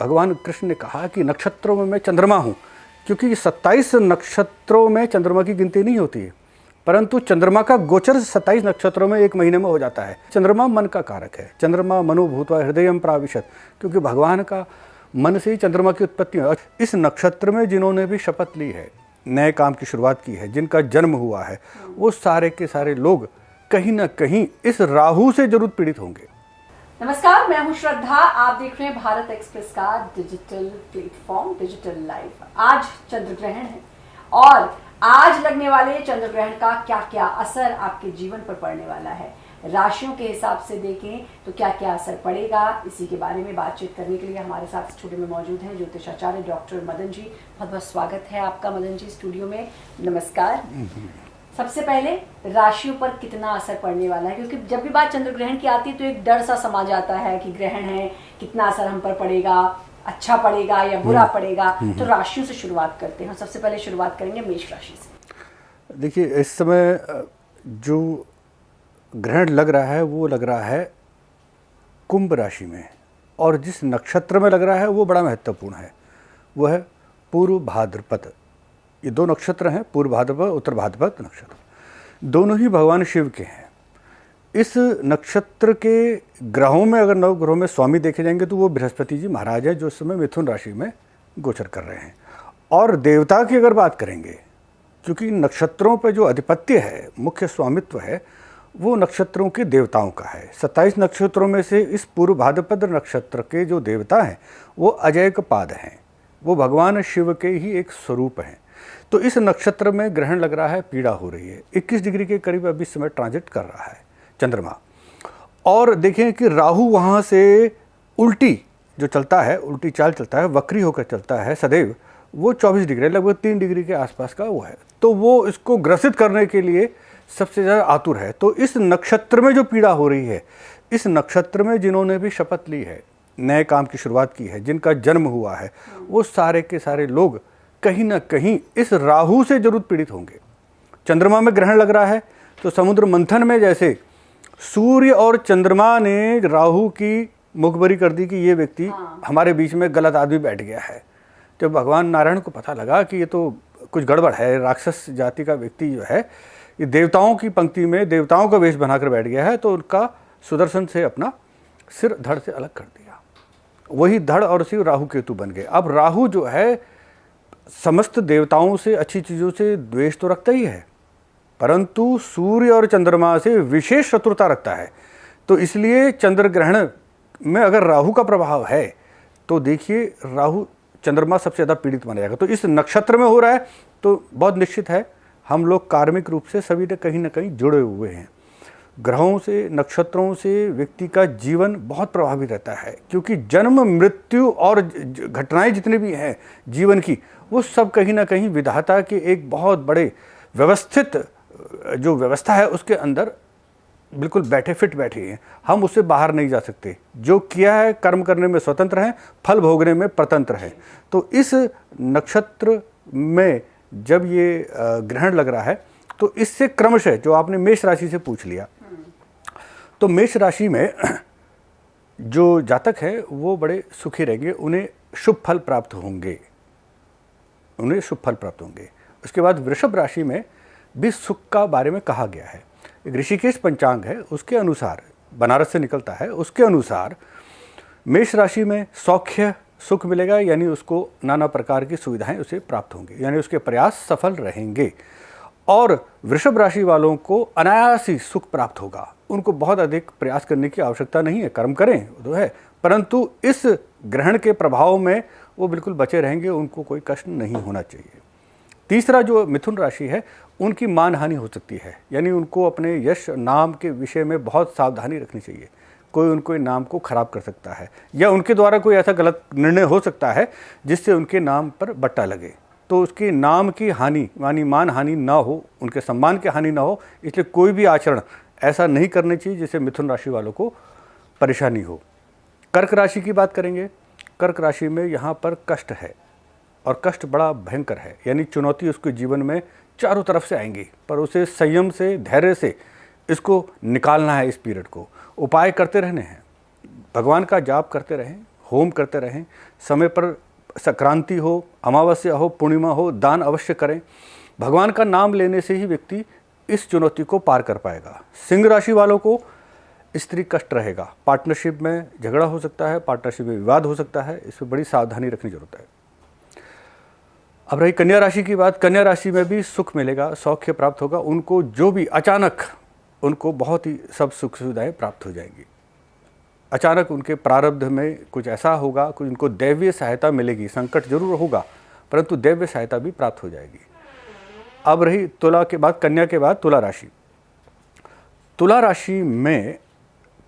भगवान कृष्ण ने कहा कि नक्षत्रों में मैं चंद्रमा हूँ, क्योंकि 27 नक्षत्रों में चंद्रमा की गिनती नहीं होती है, परंतु चंद्रमा का गोचर 27 नक्षत्रों में एक महीने में हो जाता है। चंद्रमा मन का कारक है। चंद्रमा मनो भूत्वा हृदयम प्राविशत, क्योंकि भगवान का मन से ही चंद्रमा की उत्पत्ति है। इस नक्षत्र में जिन्होंने भी शपथ ली है, नए काम की शुरुआत की है, जिनका जन्म हुआ है, वो सारे के सारे लोग कहीं ना कहीं इस राहु से जरूर पीड़ित होंगे। नमस्कार, मैं हूं श्रद्धा। आप देख रहे हैं भारत एक्सप्रेस का डिजिटल प्लेटफॉर्म डिजिटल लाइव। आज चंद्र ग्रहण है और आज लगने वाले चंद्र ग्रहण का क्या क्या असर आपके जीवन पर पड़ने वाला है, राशियों के हिसाब से देखें तो क्या क्या असर पड़ेगा, इसी के बारे में बातचीत करने के लिए हमारे साथ स्टूडियो में मौजूद हैं ज्योतिषाचार्य डॉक्टर मदन जी। बहुत बहुत स्वागत है आपका मदन जी स्टूडियो में। नमस्कार। सबसे पहले राशियों पर कितना असर पड़ने वाला है, क्योंकि जब भी बात चंद्र ग्रहण की आती है तो एक डर सा समा जाता है कि ग्रहण है, कितना असर हम पर पड़ेगा, अच्छा पड़ेगा या बुरा पड़ेगा। तो राशियों से शुरुआत करते हैं। सबसे पहले शुरुआत करेंगे मेष राशि से। देखिए, इस समय जो ग्रहण लग रहा है वो लग रहा है कुंभ राशि में, और जिस नक्षत्र में लग रहा है वो बड़ा महत्वपूर्ण है, वो है पूर्व भाद्रपद। ये दो नक्षत्र हैं, पूर्व भाद्रपद उत्तर भाद्रपद नक्षत्र, दोनों ही भगवान शिव के हैं। इस नक्षत्र के ग्रहों में अगर नवग्रहों में स्वामी देखे जाएंगे तो वो बृहस्पति जी महाराज है, जो इस समय मिथुन राशि में गोचर कर रहे हैं। और देवता की अगर बात करेंगे, क्योंकि नक्षत्रों पर जो आधिपत्य है, मुख्य स्वामित्व है, वो नक्षत्रों के देवताओं का है। 27 नक्षत्रों में से इस पूर्व भाद्रपद नक्षत्र के जो देवता हैं वो अजयकपाद हैं, वो भगवान शिव के ही एक स्वरूप हैं। तो इस नक्षत्र में ग्रहण लग रहा है, पीड़ा हो रही है। 21 डिग्री के करीब अभी समय ट्रांजिट कर रहा है चंद्रमा। और देखें कि राहु वहाँ से उल्टी जो चलता है, उल्टी चाल चलता है, वक्री होकर चलता है सदैव, वो 24 डिग्री लगभग 3 डिग्री के आसपास का वो है। तो वो इसको ग्रसित करने के लिए सबसे ज़्यादा आतुर है। तो इस नक्षत्र में जो पीड़ा हो रही है, इस नक्षत्र में जिन्होंने भी शपथ ली है, नए काम की शुरुआत की है, जिनका जन्म हुआ है, वो सारे के सारे लोग कहीं ना कहीं इस राहु से जरूर पीड़ित होंगे। चंद्रमा में ग्रहण लग रहा है तो समुद्र मंथन में जैसे सूर्य और चंद्रमा ने राहु की मुखबरी कर दी कि ये व्यक्ति हमारे बीच में गलत आदमी बैठ गया है। जब भगवान नारायण को पता लगा कि ये तो कुछ गड़बड़ है, राक्षस जाति का व्यक्ति जो है ये देवताओं की पंक्ति में देवताओं का वेश बनाकर बैठ गया है, तो उनका सुदर्शन से अपना सिर धड़ से अलग कर दिया। वही धड़ और सिर राहु केतु बन गए। अब राहु जो है समस्त देवताओं से, अच्छी चीज़ों से द्वेष तो रखता ही है, परंतु सूर्य और चंद्रमा से विशेष शत्रुता रखता है। तो इसलिए चंद्र ग्रहण में अगर राहु का प्रभाव है तो देखिए राहु चंद्रमा सबसे ज़्यादा पीड़ित माना जाएगा। तो इस नक्षत्र में हो रहा है तो बहुत निश्चित है हम लोग कार्मिक रूप से सभी न कहीं जुड़े हुए हैं। ग्रहों से, नक्षत्रों से व्यक्ति का जीवन बहुत प्रभावित रहता है, क्योंकि जन्म, मृत्यु और घटनाएं जितनी भी हैं जीवन की, वो सब कहीं ना कहीं विधाता के एक बहुत बड़े व्यवस्थित जो व्यवस्था है उसके अंदर बिल्कुल फिट बैठे हैं। हम उससे बाहर नहीं जा सकते। जो किया है कर्म करने में स्वतंत्र हैं, फल भोगने में परतंत्र हैं। तो इस नक्षत्र में जब ये ग्रहण लग रहा है तो इससे क्रमशः, जो आपने मेष राशि से पूछ लिया, तो मेष राशि में जो जातक है वो बड़े सुखी रहेंगे, उन्हें शुभ फल प्राप्त होंगे, उन्हें शुभ फल प्राप्त होंगे। उसके बाद वृषभ राशि में भी सुख का बारे में कहा गया है। एक ऋषिकेश पंचांग है, उसके अनुसार, बनारस से निकलता है, उसके अनुसार मेष राशि में सौख्य सुख मिलेगा, यानी उसको नाना प्रकार की सुविधाएं उसे प्राप्त होंगी, यानी उसके प्रयास सफल रहेंगे। और वृषभ राशि वालों को अनायास ही सुख प्राप्त होगा, उनको बहुत अधिक प्रयास करने की आवश्यकता नहीं है, कर्म करें तो है, परंतु इस ग्रहण के प्रभाव में वो बिल्कुल बचे रहेंगे, उनको कोई कष्ट नहीं होना चाहिए। तीसरा जो मिथुन राशि है, उनकी मान हानि हो सकती है, यानी उनको अपने यश नाम के विषय में बहुत सावधानी रखनी चाहिए। कोई उनको नाम को खराब कर सकता है, या उनके द्वारा कोई ऐसा गलत निर्णय हो सकता है जिससे उनके नाम पर बट्टा लगे। तो उसके नाम की हानि, यानी मान हानि ना हो, उनके सम्मान की हानि ना हो, इसलिए कोई भी आचरण ऐसा नहीं करना चाहिए जिससे मिथुन राशि वालों को परेशानी हो। कर्क राशि की बात करेंगे। कर्क राशि में यहाँ पर कष्ट है, और कष्ट बड़ा भयंकर है, यानी चुनौती उसके जीवन में चारों तरफ से आएंगी, पर उसे संयम से, धैर्य से इसको निकालना है। इस पीरियड को उपाय करते रहने हैं, भगवान का जाप करते रहें, होम करते रहें, समय पर संक्रांति हो, अमावस्या हो, पूर्णिमा हो, दान अवश्य करें। भगवान का नाम लेने से ही व्यक्ति इस चुनौती को पार कर पाएगा। सिंह राशि वालों को स्त्री कष्ट रहेगा, पार्टनरशिप में झगड़ा हो सकता है, पार्टनरशिप में विवाद हो सकता है, इसमें बड़ी सावधानी रखनी जरूरत है। अब रही कन्या राशि की बात, कन्या राशि में भी सुख मिलेगा, सौख्य प्राप्त होगा। उनको जो भी अचानक उनको बहुत ही सब सुख सुविधाएं प्राप्त हो जाएंगी। अचानक उनके प्रारब्ध में कुछ ऐसा होगा, कुछ उनको दैवीय सहायता मिलेगी। संकट जरूर होगा परंतु दैवीय सहायता भी प्राप्त हो जाएगी। अब रही तुला के बाद, कन्या के बाद तुला राशि। तुला राशि में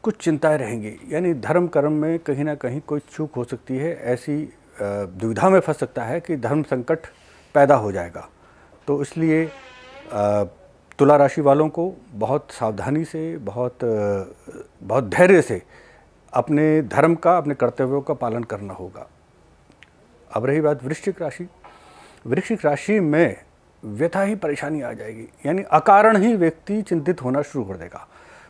कुछ चिंताएं रहेंगी, यानी धर्म कर्म में कहीं ना कहीं कोई चूक हो सकती है। ऐसी दुविधा में फंस सकता है कि धर्म संकट पैदा हो जाएगा। तो इसलिए तुला राशि वालों को बहुत सावधानी से, बहुत धैर्य से अपने धर्म का, अपने कर्तव्यों का पालन करना होगा। अब रही बात वृश्चिक राशि। वृश्चिक राशि में व्यथा ही परेशानी आ जाएगी, यानी अकारण ही व्यक्ति चिंतित होना शुरू कर देगा।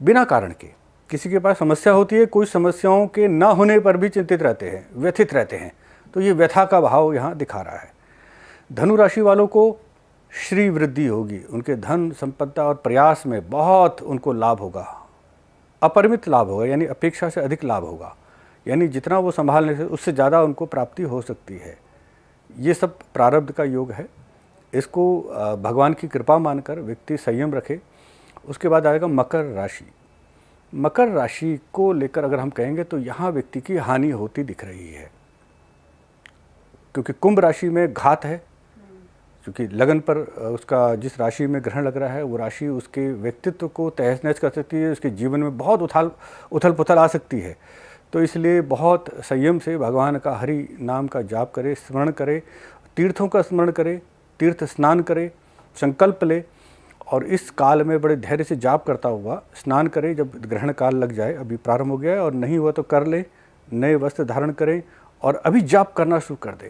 बिना कारण के किसी के पास समस्या होती है, कुछ समस्याओं के न होने पर भी चिंतित रहते हैं, व्यथित रहते हैं। तो ये व्यथा का भाव यहाँ दिखा रहा है। धनु राशि वालों को श्री वृद्धि होगी, उनके धन संपदा और प्रयास में बहुत उनको लाभ होगा, अपरिमित लाभ होगा, यानी अपेक्षा से अधिक लाभ होगा। यानी जितना वो संभालने से उससे ज़्यादा उनको प्राप्ति हो सकती है। ये सब प्रारब्ध का योग है। इसको भगवान की कृपा मानकर व्यक्ति संयम रखे। उसके बाद आएगा मकर राशि। मकर राशि को लेकर अगर हम कहेंगे तो यहाँ व्यक्ति की हानि होती दिख रही है, क्योंकि कुंभ राशि में घात है। क्योंकि लगन पर उसका जिस राशि में ग्रहण लग रहा है वो राशि उसके व्यक्तित्व को तहस नहस कर सकती है, उसके जीवन में बहुत उथल पुथल आ सकती है। तो इसलिए बहुत संयम से भगवान का हरि नाम का जाप करे, स्मरण करे, तीर्थों का स्मरण करे, तीर्थ स्नान करे, संकल्प ले और इस काल में बड़े धैर्य से जाप करता हुआ स्नान करे। जब ग्रहण काल लग जाए, अभी प्रारंभ हो गया है और नहीं हुआ तो कर ले, नए वस्त्र धारण करें और अभी जाप करना शुरू कर दें।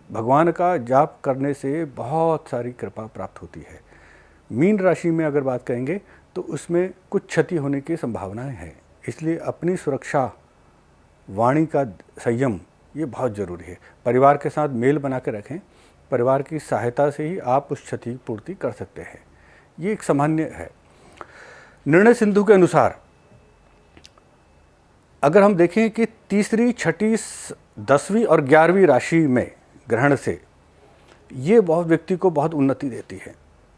भगवान का जाप करने से बहुत सारी कृपा प्राप्त होती है। मीन राशि में अगर बात करेंगे तो उसमें कुछ क्षति होने की संभावनाएं हैं, इसलिए अपनी सुरक्षा, वाणी का संयम ये बहुत ज़रूरी है। परिवार के साथ मेल बना के रखें, परिवार की सहायता से ही आप उस क्षति पूर्ति कर सकते हैं। ये एक सामान्य है। निर्णय सिंधु के अनुसार अगर हम देखें कि तीसरी, छठी, 10वीं और 11वीं राशि में ग्रहण से ये बहुत व्यक्ति को बहुत उन्नति देती है।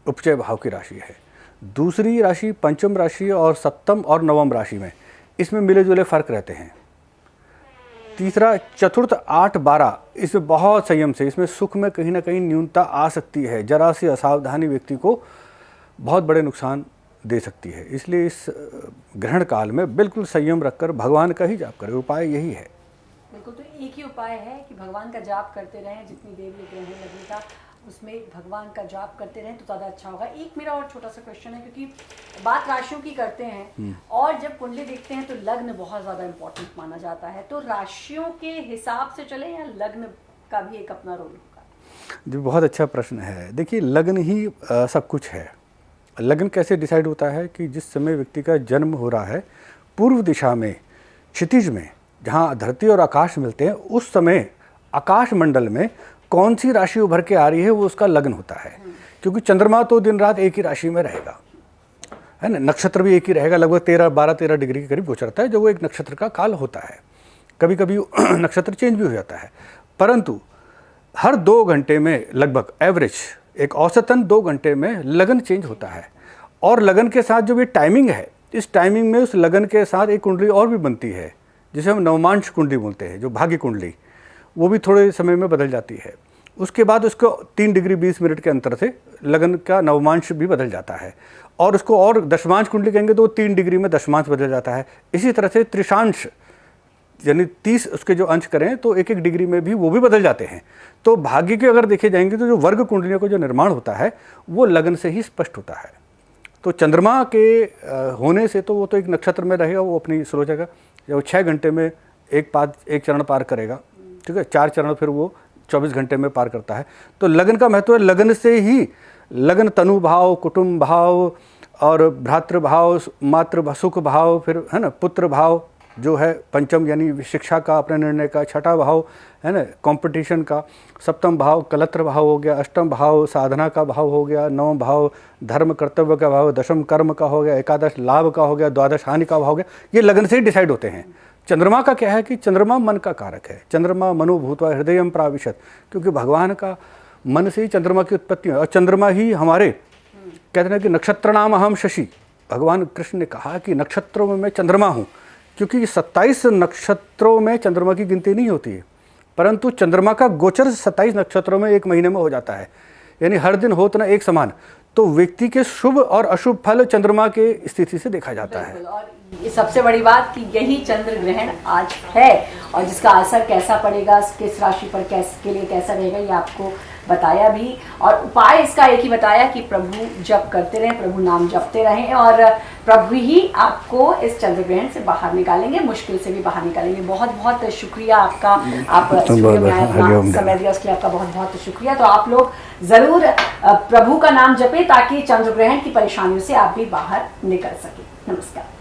उपचय भाव की राशि है। दूसरी राशि पंचम राशि और सप्तम और नवम राशि में इसमें मिले जुले फर्क रहते हैं। तीसरा, चतुर्थ, 8, 12 इसमें बहुत संयम से, इसमें सुख में कहीं ना कहीं न्यूनता आ सकती है। जरा सी असावधानी व्यक्ति को बहुत बड़े नुकसान दे सकती है। इसलिए इस ग्रहण काल में बिल्कुल संयम रखकर भगवान का ही जाप करें। उपाय यही है। बिल्कुल, तो एक ही उपाय है कि भगवान का जाप करते रहें। जितनी देर ये ग्रहण लगने का उसमें भगवान का जाप करते रहें तो ज़्यादा अच्छा होगा। एक मेरा और छोटा सा क्वेश्चन है, क्योंकि बात राशियों की करते हैं और जब कुंडली देखते हैं तो लग्न बहुत ज़्यादा इम्पोर्टेंट माना जाता है। तो राशियों के हिसाब से चले या लग्न का भी एक अपना रोल होगा? जी, बहुत अच्छा प्रश्न है। देखिए, लग्न ही सब कुछ है। लग्न कैसे डिसाइड होता है कि जिस समय व्यक्ति का जन्म हो रहा है, पूर्व दिशा में, क्षितिज में, जहाँ धरती और आकाश मिलते हैं, उस समय आकाश मंडल में कौन सी राशि उभर के आ रही है वो उसका लग्न होता है। क्योंकि चंद्रमा तो दिन रात एक ही राशि में रहेगा, है ना। नक्षत्र भी एक ही रहेगा, लगभग 12-13 डिग्री के करीब गोचरता है, जो वो एक नक्षत्र का काल होता है। कभी कभी नक्षत्र चेंज भी हो जाता है, परंतु हर 2 घंटे में लगभग एवरेज, एक औसतन 2 घंटे में लगन चेंज होता है। और लगन के साथ जो ये टाइमिंग है, इस टाइमिंग में उस लगन के साथ एक कुंडली और भी बनती है, जिसे हम नवमांश कुंडली बोलते हैं, जो भाग्य कुंडली, वो भी थोड़े समय में बदल जाती है। उसके बाद उसको 3 डिग्री 20 मिनट के अंतर से लगन का नवमांश भी बदल जाता है। और उसको और दशमांश कुंडली कहेंगे तो 3 डिग्री में दशमांश बदल जाता है। इसी तरह से त्रिशांश, यानी 30 उसके जो अंश करें तो 1-1 डिग्री में भी वो भी बदल जाते हैं। तो भाग्य के अगर देखे जाएंगे तो जो वर्ग कुंडलियों का जो निर्माण होता है वो लगन से ही स्पष्ट होता है। तो चंद्रमा के होने से तो वो तो एक नक्षत्र में रहेगा, वो अपनी स्लो जगह, जब 6 घंटे में एक चरण पार करेगा, ठीक है, 4 चरण फिर वो 24 घंटे में पार करता है। तो लगन का महत्व है। लगन से ही लगन तनु भाव, कुटुंब भाव और भ्रातृ भाव, मातृ सुख भाव, फिर है ना पुत्र भाव, जो है पंचम यानी शिक्षा का, अपने निर्णय का, छठा भाव है ना कंपटीशन का, सप्तम भाव कलत्र भाव हो गया, अष्टम भाव साधना का भाव हो गया, नवम भाव धर्म कर्तव्य का भाव, दशम कर्म का हो गया, एकादश लाभ का हो गया, द्वादश हानि का भाव हो गया। ये लगन से ही डिसाइड होते हैं। चंद्रमा का क्या है कि चंद्रमा मन का कारक है। चंद्रमा मनो भूत्वा हृदयम प्राविशत, क्योंकि भगवान का मन से ही चंद्रमा की उत्पत्ति है और चंद्रमा ही हमारे कहते हैं कि नक्षत्र नाम अहम शशि। भगवान कृष्ण ने कहा कि नक्षत्रों में मैं चंद्रमा हूँ, क्योंकि 27 नक्षत्रों में चंद्रमा की गिनती नहीं होती है, परंतु चंद्रमा का गोचर 27 नक्षत्रों में एक महीने में हो जाता है, यानी हर दिन हो तो ना एक समान। तो व्यक्ति के शुभ और अशुभ फल चंद्रमा के स्थिति से देखा जाता है। और ये सबसे बड़ी बात कि यही चंद्र ग्रहण आज है और जिसका असर कैसा पड़ेगा, किस राशि पर के लिए कैसा रहेगा, ये आपको बताया भी। और उपाय इसका एक ही बताया कि प्रभु जप करते रहें, प्रभु नाम जपते रहें और प्रभु ही आपको इस चंद्र ग्रहण से बाहर निकालेंगे, मुश्किल से भी बाहर निकालेंगे। बहुत बहुत शुक्रिया आपका, आप स्टूडियो में आए, अपना समय दिया उसके लिए आपका बहुत बहुत शुक्रिया। तो आप लोग जरूर प्रभु का नाम जपें ताकि चंद्र ग्रहण की परेशानियों से आप भी बाहर निकल सकें। नमस्कार।